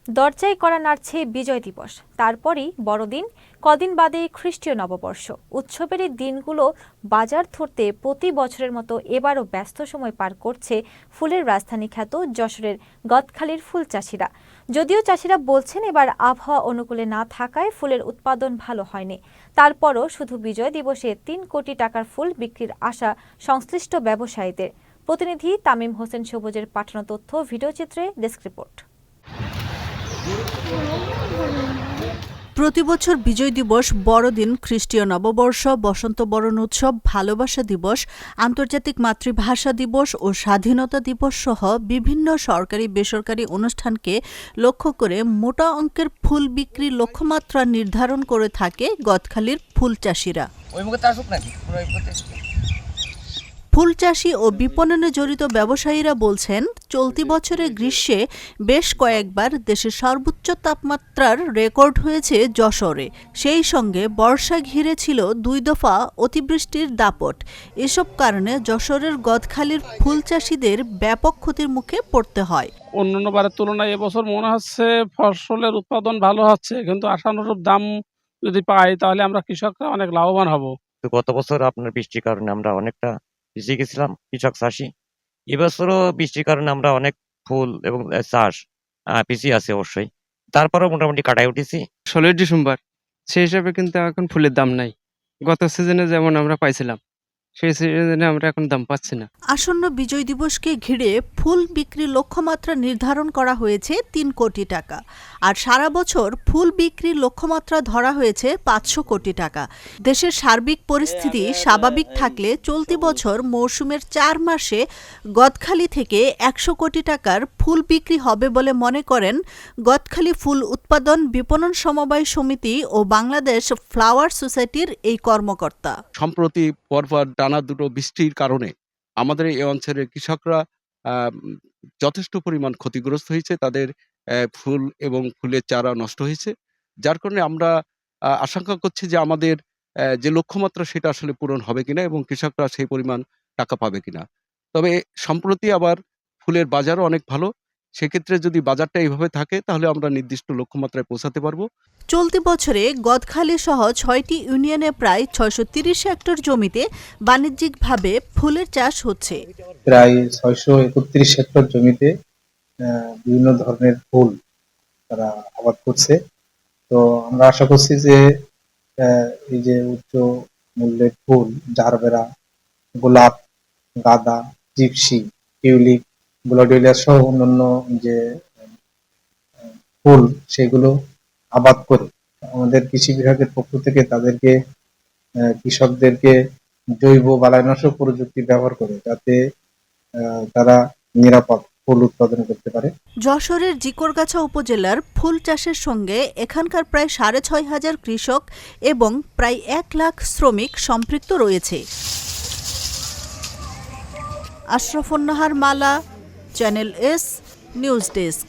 দরজায় কড়া নাড়ছে বিজয় দিবস, তারপরই বড়দিন, কদিন বাদে খ্রিস্টীয় নববর্ষ। উৎসবের এই দিনগুলো বাজার ধরতে প্রতি বছরের মতো এবারও ব্যস্ত সময় পার করছে ফুলের রাজধানী খ্যাত যশোরের গদখালির ফুল চাষিরা। যদিও চাষিরা বলছেন এবার আবহাওয়া অনুকূলে না থাকায় ফুলের উৎপাদন ভালো হয়নি, তারপরও শুধু বিজয় দিবসে ৩ কোটি টাকার ফুল বিক্রির আশা সংশ্লিষ্ট ব্যবসায়ীদের। প্রতিনিধি তামিম হোসেন সবুজের পাঠানো তথ্য ভিডিওচিত্রে ডেস্ক রিপোর্ট। প্রতিবছর বিজয় দিবস, বড়দিন, খ্রিস্টীয় নববর্ষ, বসন্ত বরণ উৎসব, ভালোবাসা দিবস, আন্তর্জাতিক মাতৃভাষা দিবস ও স্বাধীনতা দিবস সহ বিভিন্ন সরকারি বেসরকারি অনুষ্ঠানকে লক্ষ্য করে মোটা অঙ্কের ফুল বিক্রির লক্ষ্যমাত্রা নির্ধারণ করে থাকে গদখালির ফুল চাষিরা। ফুল চাষি ও বিপণনে জড়িত ব্যবসায়ীরা বলছেন, চলতি বছরে গ্রীষ্মে বেশ কয়েকবার দেশের সর্বোচ্চ তাপমাত্রার রেকর্ড হয়েছে যশোরে। সেই সঙ্গে বর্ষা ঘিরে ছিল 2 দফা অতিবৃষ্টির দাপট। এসব কারণে যশোরের গদখালির ফুল চাষিদের ব্যাপক ক্ষতির মুখে পড়তে হয়। অন্যান্য বারের তুলনায় এবছর মনে হচ্ছে ফসলের উৎপাদন ভালো হচ্ছে, কিন্তু আশানুরূপ দাম যদি পাই তাহলে আমরা কৃষকরা অনেক লাভবান হব। গত বছর আপনার বৃষ্টির কারণে আমরা অনেকটা পিছিয়ে গেছিলাম কৃষক চাষি। এবছরও বৃষ্টির কারণে আমরা অনেক ফুল এবং চাষ পিছিয়ে আছে অবশ্যই, তারপরেও মোটামুটি কাটায় উঠেছি। 16 ডিসেম্বর সেই হিসাবে কিন্তু এখন ফুলের দাম নাই। গত সিজনে যেমন আমরা পাইছিলাম সেই সিজনে আমরা এখন দাম পাচ্ছি না। আসন্ন বিজয় দিবসকে ঘিরে ফুল বিক্রির লক্ষ্যমাত্রা নির্ধারণ করা হয়েছে 3 কোটি টাকা, আর সারা বছর ফুল বিক্রির লক্ষ্যমাত্রা ধরা হয়েছে 500 কোটি টাকা। দেশের সার্বিক পরিস্থিতি স্বাভাবিক থাকলে চলতি বছর মৌসুমের 4 মাসে গদখালি থেকে 100 কোটি টাকার ফুল বিক্রি হবে বলে মনে করেন গদখালি ফুল উৎপাদন বিপণন সমবায় সমিতি ও বাংলাদেশ ফ্লাওয়ার সোসাইটির এই কর্মকর্তা। সম্প্রতি পরপর টানা দুটো বৃষ্টির কারণে আমাদের এই অঞ্চলের কৃষকরা যথেষ্ট পরিমাণ ক্ষতিগ্রস্ত হয়েছে। তাদের ফুল এবং ফুলের চারা নষ্ট হয়েছে, যার কারণে আমরা আশঙ্কা করছি যে আমাদের যে লক্ষ্যমাত্রা সেটা আসলে পূরণ হবে কিনা এবং কৃষকরা সেই পরিমাণ টাকা পাবে কিনা। তবে সম্প্রতি আবার ফুলের বাজারও অনেক ভালো, সেক্ষেত্রে যদি বাজারটা এইভাবে থাকে তাহলে আমরা নির্দিষ্ট লক্ষ্যমাত্রায় পৌঁছাতে পারবো। চলতি বছরে গদখালি সহ 6টি ইউনিয়নে প্রায় 630 হেক্টর জমিতে বাণিজ্যিকভাবে ফুলের চাষ হচ্ছে। প্রায় 631 হেক্টর জমিতে বিভিন্ন ধরনের ফুল তারা আবাদ করছে। তো আমরা আশা করছি যে এই যে উচ্চ মূল্যের ফুল, জারবেরা, গোলাপ, গাঁদা, জিপসি, টিউলিপ, গ্লোডিওলিয়া সহ অন্যান্য যে ফুল সেগুলো আবাদ করে আমাদের কৃষি বিভাগের পক্ষ থেকে তাদেরকে কৃষকদেরকে জৈব বালাইনাশক প্রযুক্তি ব্যবহার করে যাতে তারা নিরাপদ ফুল উৎপাদন করতে পারে। যশোরের জিকরগাছা উপজেলার ফুল চাষের সঙ্গে এখানকার প্রায় 6,500 কৃষক এবং প্রায় 1 লাখ শ্রমিক সম্পৃক্ত রয়েছে। আশরাফুন নাহার মালা, চ্যানেল এস, নিউজ ডেস্ক।